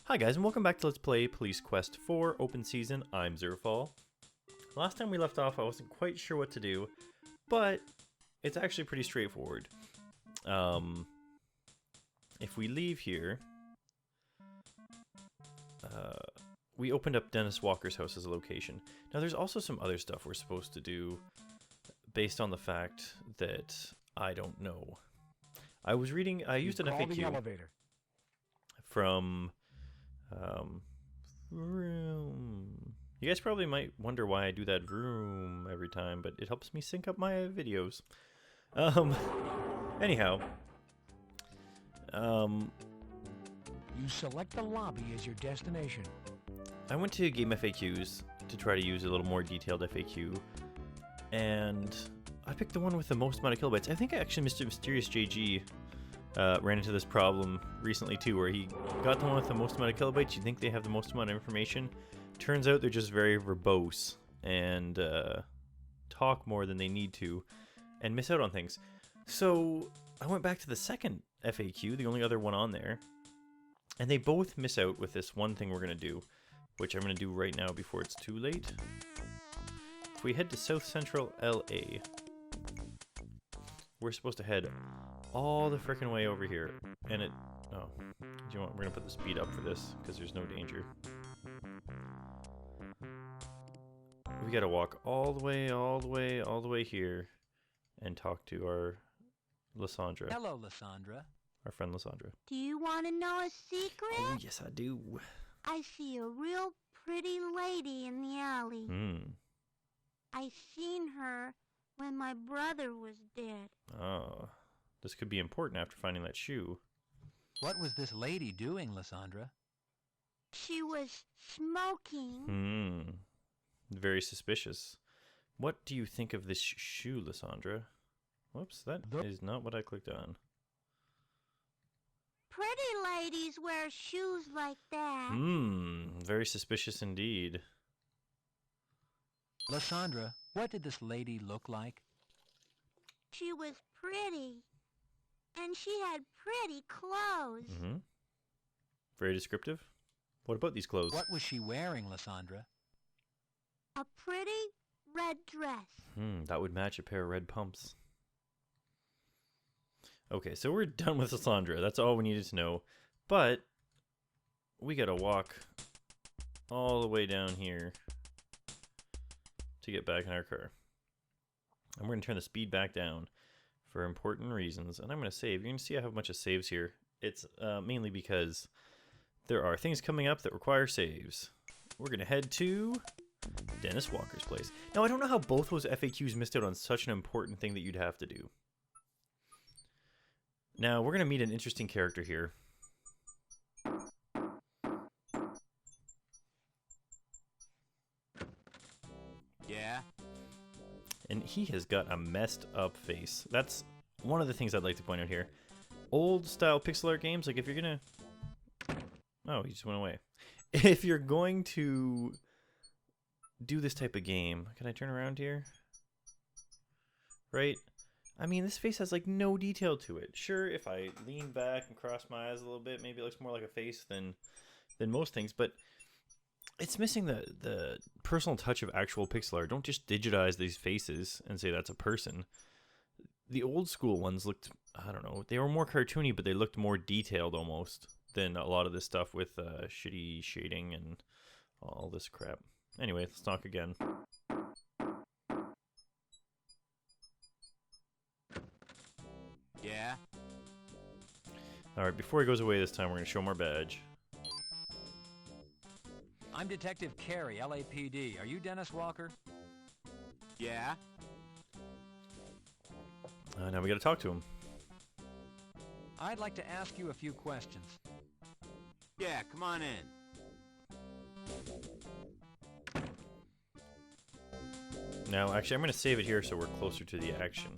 Hi guys, and welcome back to Let's Play Police Quest 4 Open Season. I'm Zerfall. Last time we left off, I wasn't quite sure what to do, but it's actually pretty straightforward. If we leave here, we opened up Dennis Walker's house as a location. Now there's also some other stuff we're supposed to do based on the fact that I don't know. I was reading, I used an FAQ from vroom. You guys probably might wonder why I do that vroom every time, but it helps me sync up my videos. Anyhow, you select the lobby as your destination. I went to Game FAQs to try to use a little more detailed FAQ, and I picked the one with the most amount of kilobytes. I think actually Mr. Mysterious JG ran into this problem recently too, where he got the one with the most amount of kilobytes. You think they have the most amount of information. Turns out they're just very verbose and talk more than they need to and miss out on things. So I went back to the second FAQ, the only other one on there, and they both miss out with this one thing we're going to do, which I'm going to do right now before it's too late. If we head to South Central LA, we're supposed to head all the frickin' way over here, and it, oh, do you want, we're gonna put the speed up for this, because there's no danger. We gotta walk all the way here, and talk to our Lissandra. Hello, Lissandra. Our friend Lissandra. Do you want to know a secret? Oh, yes I do. I see a real pretty lady in the alley. I seen her when my brother was dead. Oh, this could be important after finding that shoe. What was this lady doing, Lissandra? She was smoking. Very suspicious. What do you think of this shoe, Lissandra? Whoops, that is not what I clicked on. Pretty ladies wear shoes like that. Very suspicious indeed. Lissandra, what did this lady look like? She was pretty. And she had pretty clothes. Very descriptive. What about these clothes? What was she wearing, Lissandra? A pretty red dress. That would match a pair of red pumps. Okay, so we're done with Lissandra. That's all we needed to know. But we gotta walk all the way down here to get back in our car. And we're gonna turn the speed back down for important reasons, and I'm going to save. You're going to see I have a bunch of saves here. It's mainly because there are things coming up that require saves. We're going to head to Dennis Walker's place. Now, I don't know how both those FAQs missed out on such an important thing that you'd have to do. Now, we're going to meet an interesting character here. Yeah? And he has got a messed up face. That's one of the things I'd like to point out here. Old style pixel art games, like if you're gonna... Oh, he just went away. If you're going to do this type of game... Can I turn around here? Right? I mean, this face has like no detail to it. Sure, if I lean back and cross my eyes a little bit, maybe it looks more like a face than most things, but it's missing the personal touch of actual pixel art. Don't just digitize these faces and say that's a person. The old school ones looked, I don't know, they were more cartoony, but they looked more detailed almost than a lot of this stuff with shitty shading and all this crap. Anyway, let's talk again. Yeah? Alright, before he goes away this time, we're going to show him our badge. I'm Detective Carey, LAPD. Are you Dennis Walker? Yeah? Now we got to talk to him. I'd like to ask you a few questions. Yeah, come on in. Now, actually, I'm going to save it here so we're closer to the action.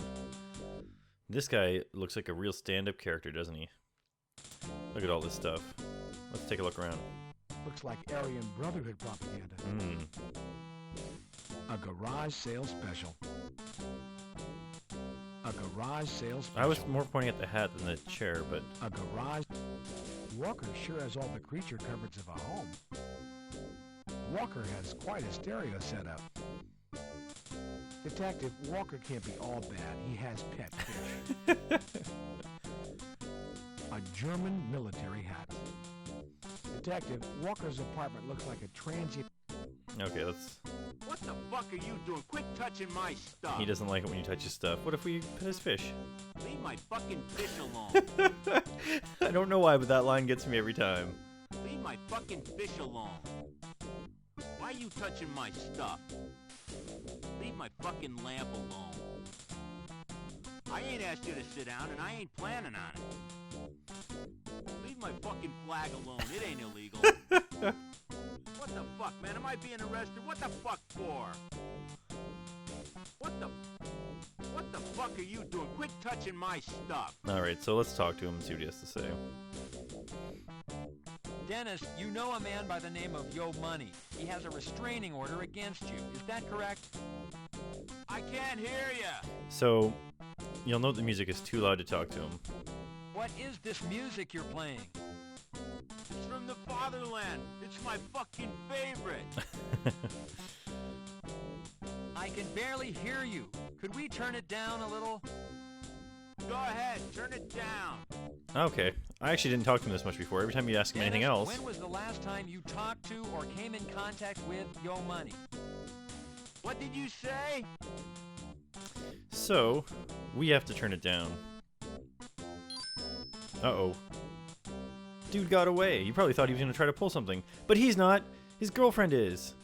This guy looks like a real stand-up character, doesn't he? Look at all this stuff. Let's take a look around. Looks like Aryan Brotherhood propaganda. A garage sale special. A garage sale special. I was more pointing at the hat than the chair, but... A garage... Walker sure has all the creature coverage of a home. Walker has quite a stereo setup. Detective, Walker can't be all bad. He has pet fish. A German military hat. Detective, Walker's apartment looks like a transient... Okay, let's... What the fuck are you doing? Quit touching my stuff. He doesn't like it when you touch his stuff. What if we pet his fish? Leave my fucking fish alone. I don't know why, but that line gets me every time. Leave my fucking fish alone. Why are you touching my stuff? Leave my fucking lamp alone. I ain't asked you to sit down, and I ain't planning on it. Leave my fucking flag alone. It ain't illegal. What the fuck, man? Am I being arrested? What the fuck for? What the fuck are you doing? Quit touching my stuff. Alright, so let's talk to him and see what he has to say. Dennis, you know a man by the name of Yo Money. He has a restraining order against you. Is that correct? I can't hear ya. So, you'll note the music is too loud to talk to him. What is this music you're playing? It's from the fatherland. It's my fucking favorite. I can barely hear you. Could we turn it down a little? Go ahead, turn it down. Okay, I actually didn't talk to him this much before. Every time you ask him anything else... When was the last time you talked to or came in contact with Yo Money? What did you say? So, we have to turn it down. Uh-oh. Dude got away. You probably thought he was going to try to pull something. But he's not. His girlfriend is.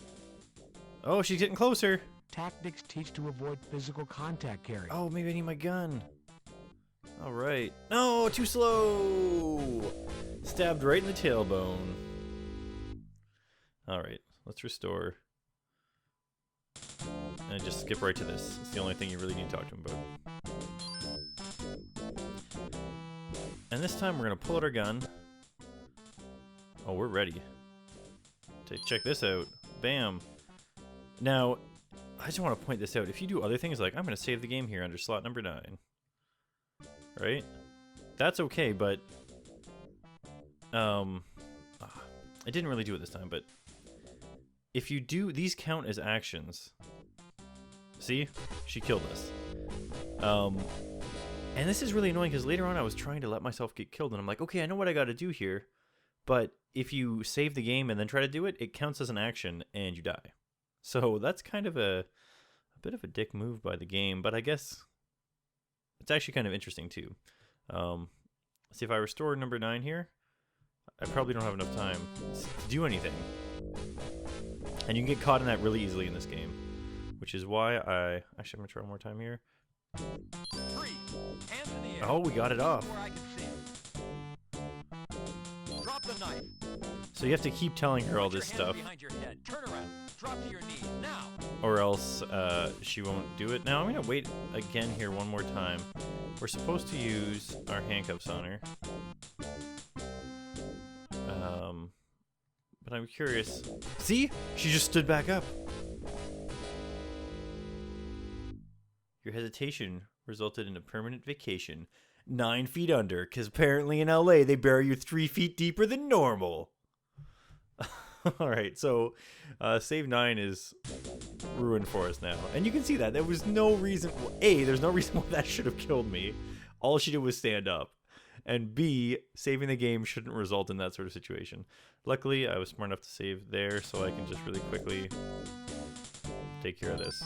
Oh, she's getting closer. Tactics teach to avoid physical contact, Carrie. Oh, maybe I need my gun. Alright. No, too slow! Stabbed right in the tailbone. Alright, let's restore. And just skip right to this. It's the only thing you really need to talk to him about. And this time we're going to pull out our gun. Oh, we're ready. Check this out. Bam. Now, I just want to point this out. If you do other things like, I'm going to save the game here under slot number 9. Right? That's okay, but... I didn't really do it this time, but... If you do... These count as actions. See? She killed us. And this is really annoying because later on I was trying to let myself get killed and I'm like, okay, I know what I got to do here. But if you save the game and then try to do it, it counts as an action and you die. So that's kind of a bit of a dick move by the game, but I guess it's actually kind of interesting too. See, if I restore number 9 here, I probably don't have enough time to do anything. And you can get caught in that really easily in this game, which is why I'm going to try one more time here. 3. Hands in the air. Oh, we got it off. Where I can see it. Drop the knife. So you have to keep telling her all Put your this hands stuff, behind your head. Turn around. Drop to your knees. Now. or else she won't do it. Now I'm going to wait again here one more time. We're supposed to use our handcuffs on her. But I'm curious. See? She just stood back up. Your hesitation resulted in a permanent vacation 9 feet under, because apparently in LA they bury you 3 feet deeper than normal. Alright, so save 9 is ruined for us now. And you can see that. There was no reason... A, there's no reason why that should have killed me. All she did was stand up. And B, saving the game shouldn't result in that sort of situation. Luckily, I was smart enough to save there, so I can just really quickly take care of this.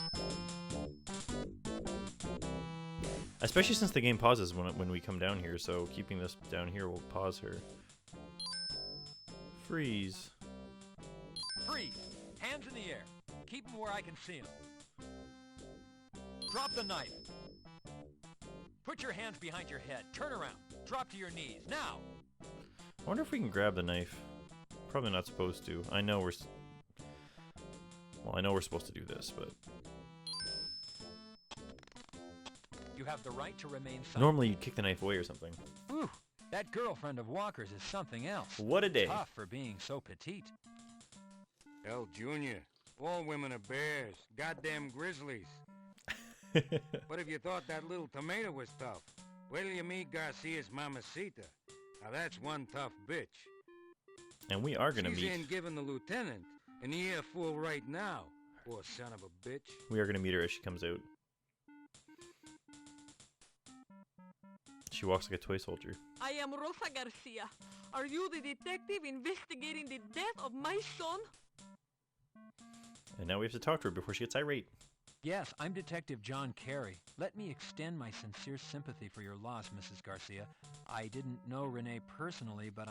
Especially since the game pauses when we come down here, so keeping this down here will pause her. Freeze. Freeze. Hands in the air. Keep them where I can see them. Drop the knife. Put your hands behind your head. Turn around. Drop to your knees. Now. I wonder if we can grab the knife. Probably not supposed to. I know we're supposed to do this, but... You have the right to remain silent. Normally you'd kick the knife away or something. Whew, that girlfriend of Walker's is something else. What a day. Tough for being so petite. Hell, Junior, all women are bears. Goddamn grizzlies. What if you thought that little tomato was tough? Wait till you meet Garcia's mamacita. Now that's one tough bitch. And we are gonna She's meet. in giving the lieutenant an earful right now. Poor son of a bitch. We are gonna meet her as she comes out. She walks like a toy soldier. I am Rosa Garcia. Are you the detective investigating the death of my son? And now we have to talk to her before she gets irate. Yes, I'm Detective John Carey. Let me extend my sincere sympathy for your loss, Mrs. Garcia. I didn't know Renee personally, but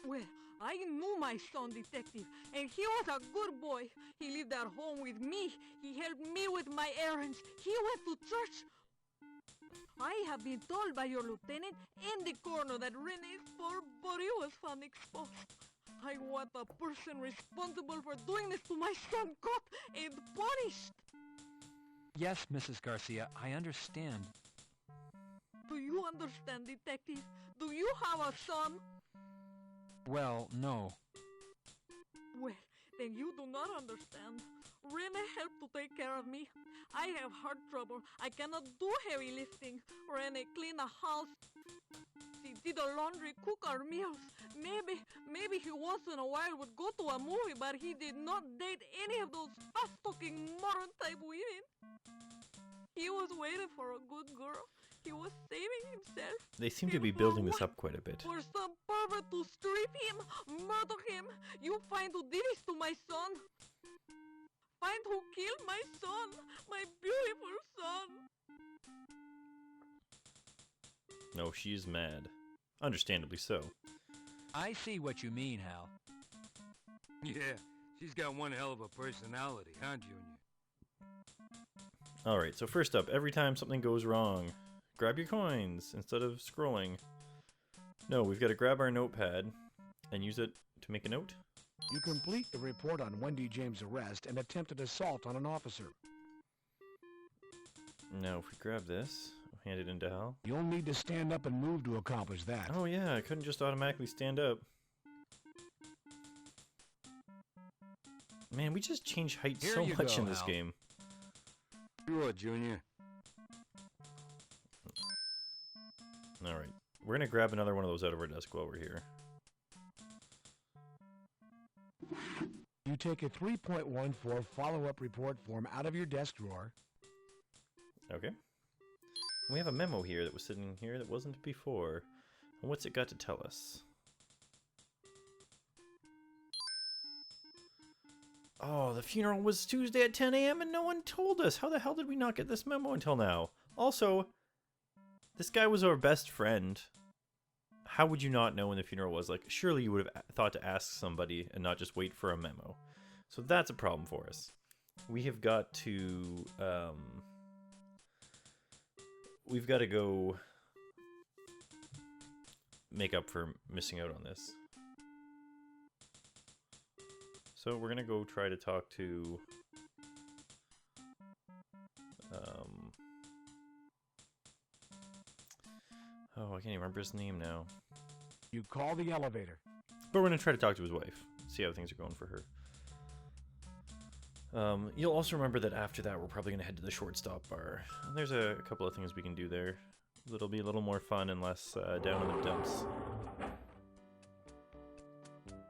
Well, I knew my son, detective, and he was a good boy. He lived at home with me. He helped me with my errands. He went to church. I have been told by your lieutenant in the corner that Renee's poor body was found exposed. I want the person responsible for doing this to my son caught and punished. Yes, Mrs. Garcia, I understand. Do you understand, detective? Do you have a son? Well, no. Well, then you do not understand. Rene helped to take care of me. I have heart trouble. I cannot do heavy lifting. Rene cleaned the house. He did the laundry, cook our meals. Maybe he once in a while would go to a movie, but he did not date any of those fast-talking modern-type women. He was waiting for a good girl. He was saving himself. They seem to be building this up quite a bit. For some pervert to strip him, murder him. You find who did this to my son. Find who killed my son, my beautiful son. No, she's mad. Understandably so. I see what you mean, Hal. Yeah, she's got one hell of a personality, huh, Junior? Alright, so first up, every time something goes wrong, grab your coins instead of scrolling. No, we've got to grab our notepad and use it to make a note. You complete the report on Wendy James' arrest and attempted assault on an officer. Now, if we grab this, hand it into Hal. You'll need to stand up and move to accomplish that. Oh yeah, I couldn't just automatically stand up. Man, we just change height Here so you much go, in this Hal. game. Sure, Junior. Alright, we're gonna grab another one of those out of our desk while we're here. You take a 3.14 follow-up report form out of your desk drawer. Okay. We have a memo here that was sitting here that wasn't before. And what's it got to tell us? Oh, the funeral was Tuesday at 10 a.m. and no one told us. How the hell did we not get this memo until now? Also, this guy was our best friend. How would you not know when the funeral was? Like, surely you would have thought to ask somebody and not just wait for a memo. So that's a problem for us. We have got to, we've got to go make up for missing out on this. So we're gonna go try to talk to oh, I can't even remember his name now. You call the elevator. But we're gonna try to talk to his wife, see how things are going for her. You'll also remember that after that we're probably gonna head to the shortstop bar. And there's a couple of things we can do there that'll be a little more fun and less down in the dumps.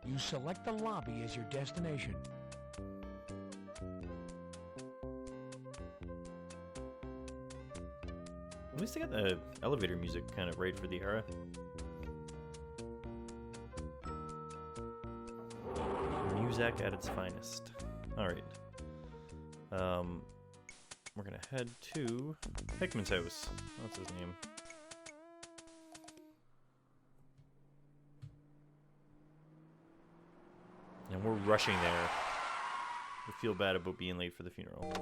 You select the lobby as your destination. At least they got the elevator music kind of right for the era. Music at its finest. Alright. We're gonna head to Hickman's house. What's his name? And we're rushing there. We feel bad about being late for the funeral.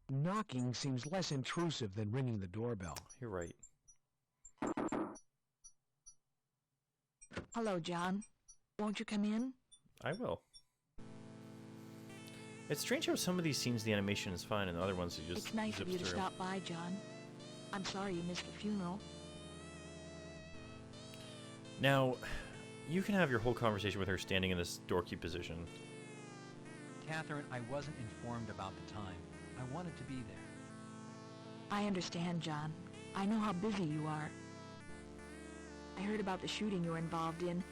Knocking seems less intrusive than ringing the doorbell. You're right. Hello, John. Won't you come in? I will. It's strange how some of these scenes the animation is fine and the other ones you just It's nice of zips you to through. stop by, John. I'm sorry you missed the funeral. Now, you can have your whole conversation with her standing in this doorkey position. Catherine, I wasn't informed about the time. I wanted to be there. I understand, John. I know how busy you are. I heard about the shooting you were involved in.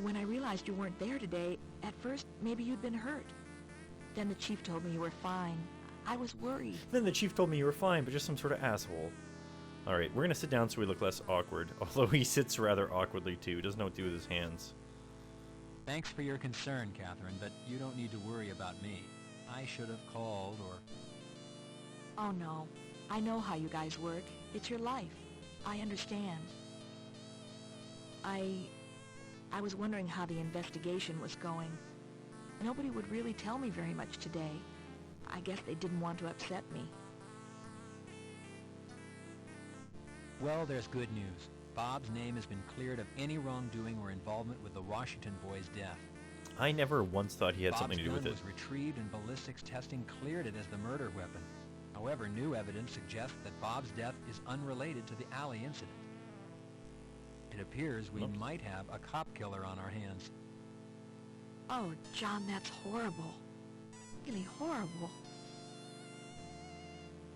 When I realized you weren't there today, at first, maybe you'd been hurt. Then the chief told me you were fine. I was worried. Then the chief told me you were fine, but just some sort of asshole. Alright, we're gonna sit down so we look less awkward. Although he sits rather awkwardly too. Doesn't know what to do with his hands. Thanks for your concern, Catherine, but you don't need to worry about me. I should have called or... Oh no. I know how you guys work. It's your life. I understand. I was wondering how the investigation was going. Nobody would really tell me very much today. I guess they didn't want to upset me. Well, there's good news. Bob's name has been cleared of any wrongdoing or involvement with the Washington boy's death. I never once thought he had something to do with it. Bob's gun was retrieved and ballistics testing cleared it as the murder weapon. However, new evidence suggests that Bob's death is unrelated to the alley incident. It appears we might have a cop killer on our hands. Oh, John, that's horrible. Really horrible.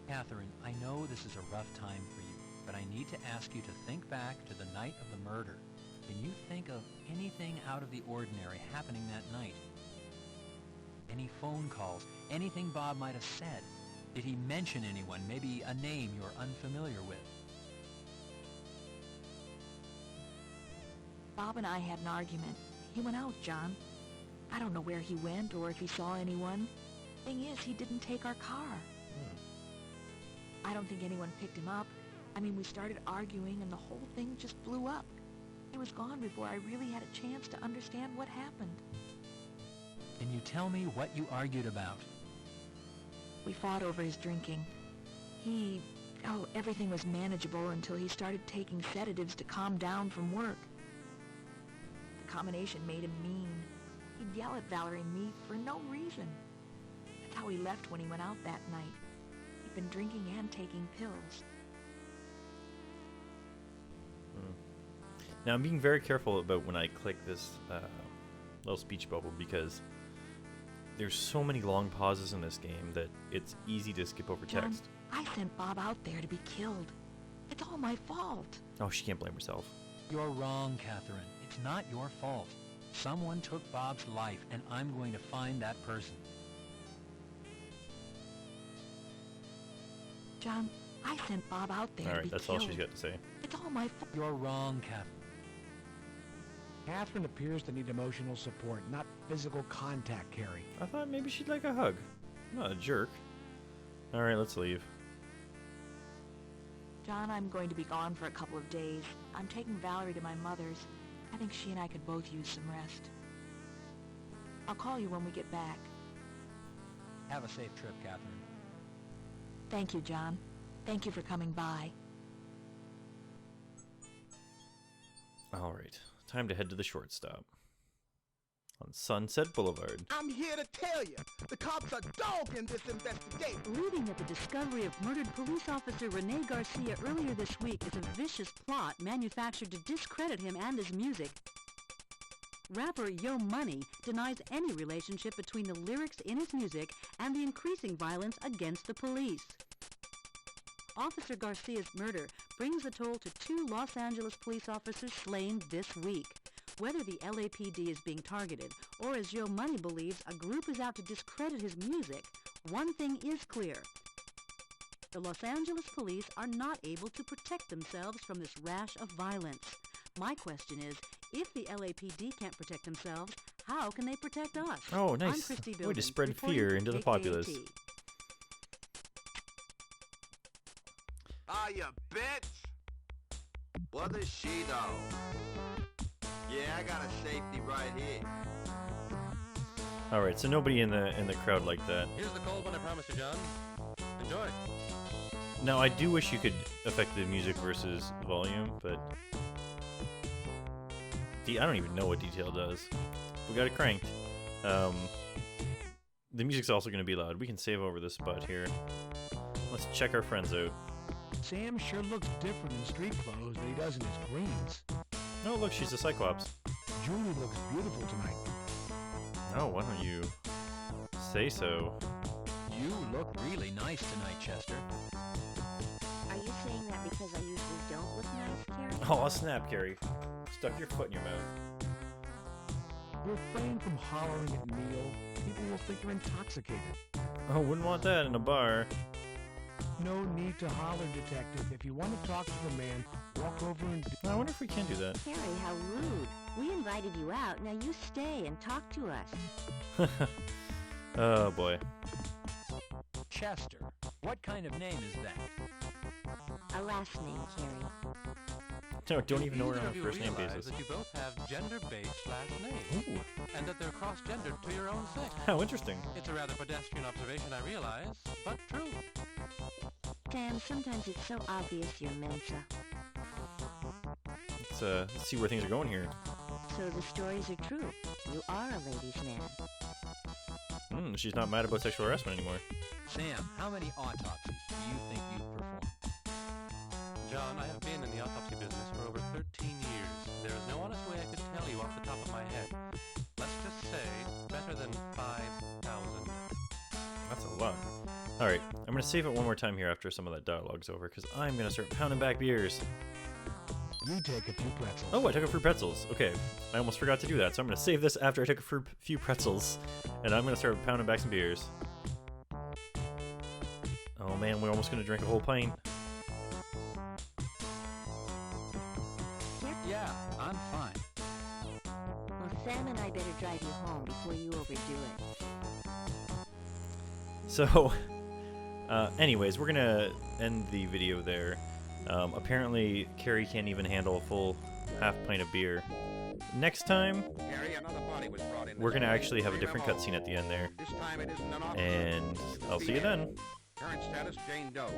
Catherine, I know this is a rough time for you, but I need to ask you to think back to the night of the murder. Can you think of anything out of the ordinary happening that night? Any phone calls? Anything Bob might have said? Did he mention anyone? Maybe a name you're unfamiliar with? Bob and I had an argument. He went out, John. I don't know where he went or if he saw anyone. Thing is, he didn't take our car. I don't think anyone picked him up. I mean, we started arguing and the whole thing just blew up. He was gone before I really had a chance to understand what happened. Can you tell me what you argued about? We fought over his drinking. Everything was manageable until he started taking sedatives to calm down from work. The combination made him mean. He'd yell at Valerie and me for no reason. That's how he left when he went out that night. He'd been drinking and taking pills. Now I'm being very careful about when I click this little speech bubble because there's so many long pauses in this game that it's easy to skip over John, text. I sent Bob out there to be killed. It's all my fault. Oh, she can't blame herself. You're wrong, Catherine. It's not your fault. Someone took Bob's life, and I'm going to find that person. John, I sent Bob out there to be Alright, that's killed. all she's got to say. It's all my fault. You're wrong, Catherine. Catherine appears to need emotional support, not physical contact, Carrie. I thought maybe she'd like a hug. I'm not a jerk. Alright, let's leave. John, I'm going to be gone for a couple of days. I'm taking Valerie to my mother's. I think she and I could both use some rest. I'll call you when we get back. Have a safe trip, Catherine. Thank you, John. Thank you for coming by. Alright, time to head to the shortstop. On Sunset Boulevard. I'm here to tell you, the cops are dogging this investigation. Leading at the discovery of murdered police officer Rene Garcia earlier this week is a vicious plot manufactured to discredit him and his music. Rapper Yo Money denies any relationship between the lyrics in his music and the increasing violence against the police. Officer Garcia's murder brings the toll to 2 Los Angeles police officers slain this week. Whether the LAPD is being targeted, or as Yo Money believes, a group is out to discredit his music, one thing is clear. The Los Angeles police are not able to protect themselves from this rash of violence. My question is, if the LAPD can't protect themselves, how can they protect us? Oh, nice. I'm Christy Way to Billman, spread reporting fear for into the populace. KKAT. Ah, you bitch! What is she, though? Yeah, I got a safety right here. Alright, so nobody in the crowd like that. Here's the cold one I promised you, John. Enjoy. Now, I do wish you could affect the music versus volume, but... I don't even know what detail does. We got it cranked. The music's also going to be loud. We can save over this spot here. Let's check our friends out. Sam sure looks different in street clothes than he does in his greens. Oh, look, she's a Cyclops. Julie looks beautiful tonight. Oh, why don't you say so? You look really nice tonight, Chester. Are you saying that because I usually don't look nice, Carrie? Oh, snap, Carrie. Stuck your foot in your mouth. Refrain from hollering at Neil. People will think you're intoxicated. Oh, wouldn't want that in a bar. No need to holler, detective. If you want to talk to the man, walk over and... I wonder if we can do that. Carrie, how rude. We invited you out. Now you stay and talk to us. Oh, boy. Chester. What kind of name is that? A last name, Carrie. No, don't even know we're on a You first name realize basis. that you both have gender-based last names, Ooh. and that they're cross-gendered to your own sex. How interesting. It's a rather pedestrian observation, I realize, but true. Sam, sometimes it's so obvious you're Mensa. Let's see where things are going here. So the stories are true. You are a ladies' man. She's not mad about sexual harassment anymore. Sam, how many autopsies do you think you've performed? John, I have been in the autopsy business for over 13 years. There is no honest way I could tell you off the top of my head. Let's just say better than 5,000. That's a lot. Alright, I'm going to save it one more time here after some of that dialogue's over, because I'm going to start pounding back beers. You take a few pretzels. Oh, I took a few pretzels. Okay, I almost forgot to do that, so I'm going to save this after I took a few pretzels, and I'm going to start pounding back some beers. Oh man, we're almost going to drink a whole pint. Yeah, I'm fine. Well, Sam and I better drive you home before you overdo it. So, anyways, we're gonna end the video there. Apparently, Carrie can't even handle a full half pint of beer. Next time, we're gonna actually have a different cutscene at the end there. And I'll see you then. Current status, Jane Doe.